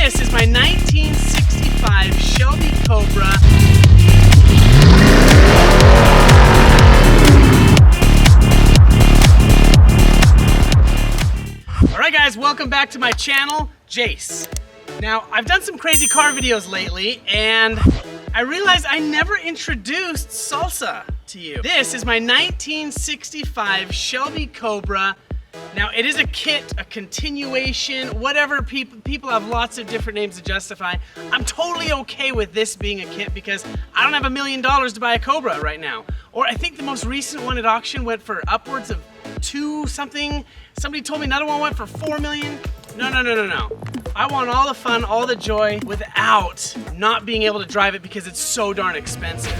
This is my 1965 Shelby Cobra. Alright guys, welcome back to my channel, Jase. Now, I've done some crazy car videos lately, and I realized I never introduced salsa to you. This is my 1965 Shelby Cobra. Now, it is a kit, a continuation, whatever. People have lots of different names to justify. I'm totally okay with this being a kit because I don't have $1 million to buy a Cobra right now. Or I think the most recent one at auction went for upwards of 2 something. Somebody told me another one went for 4 million. No. I want all the fun, all the joy without not being able to drive it because it's so darn expensive.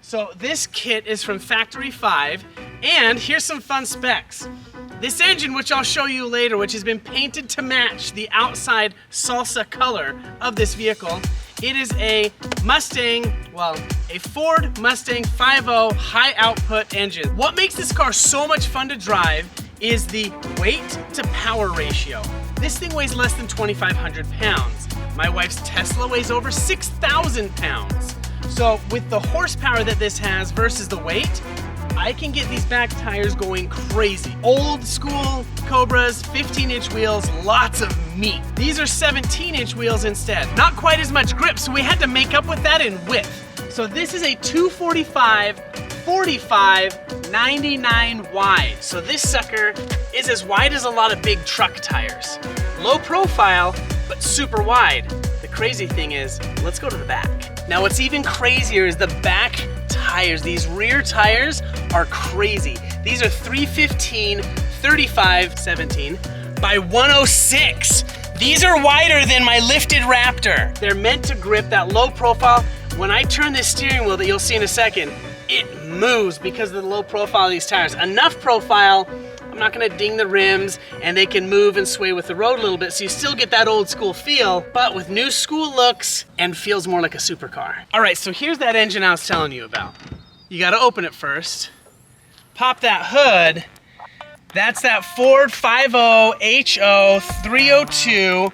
So this kit is from Factory 5, and here's some fun specs. This engine, which I'll show you later, which has been painted to match the outside salsa color of this vehicle, it is a Mustang, well, a Ford Mustang 5.0 high output engine. What makes this car so much fun to drive is the weight to power ratio. This thing weighs less than 2,500 pounds. My wife's Tesla weighs over 6,000 pounds. So with the horsepower that this has versus the weight, I can get these back tires going crazy. Old school Cobras, 15-inch wheels, lots of meat. These are 17-inch wheels instead. Not quite as much grip, so we had to make up with that in width. So this is a 245, 45, 99 wide. So this sucker is as wide as a lot of big truck tires. Low profile, but super wide. The crazy thing is, let's go to the back. Now what's even crazier is the back tires. These rear tires are crazy. These are 315, 35, 17 by 106. These are wider than my lifted Raptor. They're meant to grip that low profile. When I turn this steering wheel that you'll see in a second, it moves because of the low profile of these tires. Enough profile, I'm not gonna ding the rims, and they can move and sway with the road a little bit, so you still get that old school feel, but with new school looks and feels more like a supercar. All right, so here's that engine I was telling you about. You gotta open it first, pop that hood. That's that Ford 5.0 HO 302,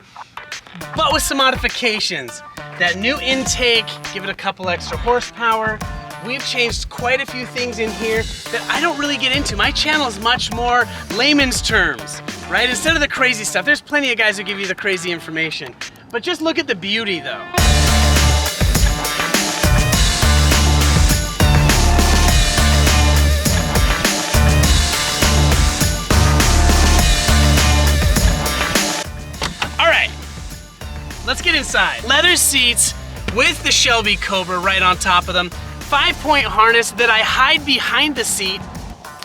but with some modifications. That new intake, give it a couple extra horsepower. We've changed quite a few things in here that I don't really get into. My channel is much more layman's terms, right? Instead of the crazy stuff. There's plenty of guys who give you the crazy information. But just look at the beauty though. Let's get inside. Leather seats with the Shelby Cobra right on top of them. 5-point harness that I hide behind the seat.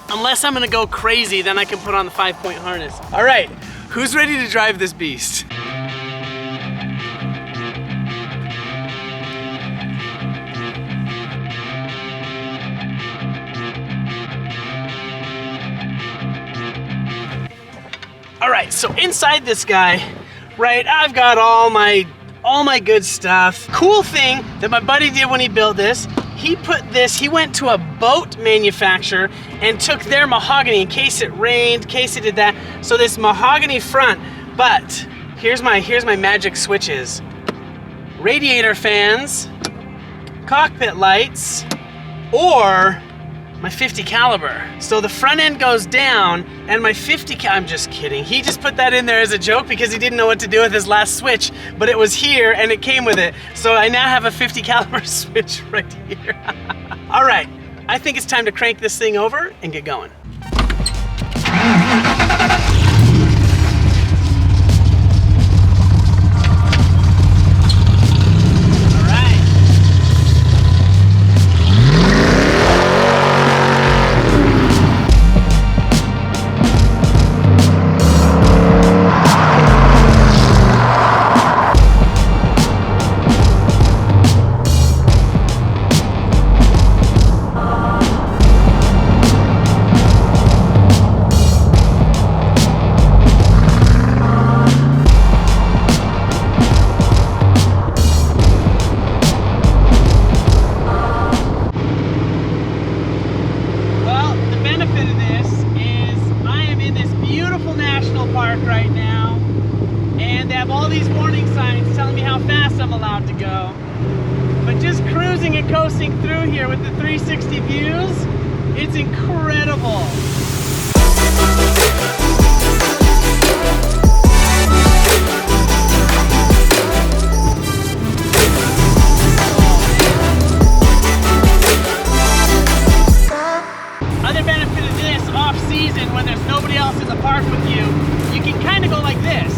Unless I'm gonna go crazy, then I can put on the 5-point harness. All right, who's ready to drive this beast? All right, so inside this guy, right, I've got all my good stuff. Cool thing that my buddy did when he built this, he went to a boat manufacturer and took their mahogany in case it rained, in case it did that. So this mahogany front, but here's my magic switches. Radiator fans, cockpit lights, or my 50 caliber. So the front end goes down and my 50 I'm just kidding. He just put that in there as a joke because he didn't know what to do with his last switch, but it was here and it came with it. So I now have a 50 caliber switch right here. All right, I think it's time to crank this thing over and get going. down here with the 360 views, it's incredible. Other benefit of this off-season, when there's nobody else in the park with you, you can kind of go like this.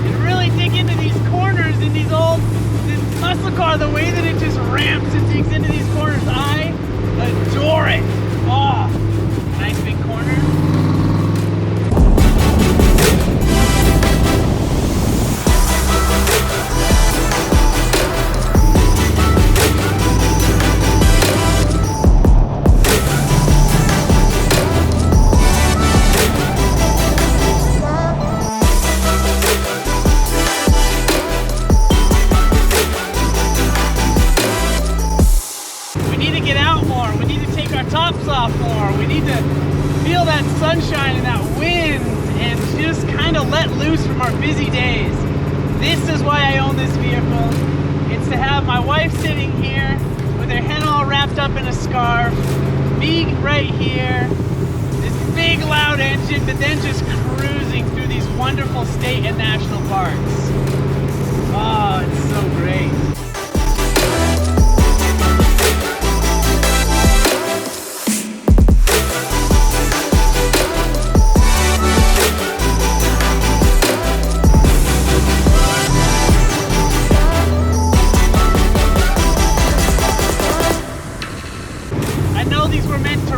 And really dig into these corners in this muscle car, the way that it just ramps and digs into these corners. I adore it. Oh, nice big corner. Tops off more. We need to feel that sunshine and that wind and just kind of let loose from our busy days. This is why I own this vehicle. It's to have my wife sitting here with her head all wrapped up in a scarf, me right here, this big loud engine, but then just cruising through these wonderful state and national parks. Oh, it's so great.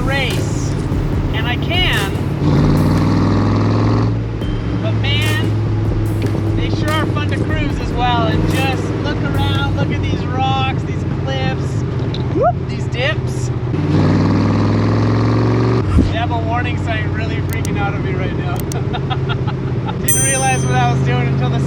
Race, and I can, but man, they sure are fun to cruise as well, and just look around, look at these rocks, these cliffs, these dips. They have a warning sign really freaking out of me right now. Didn't realize what I was doing until the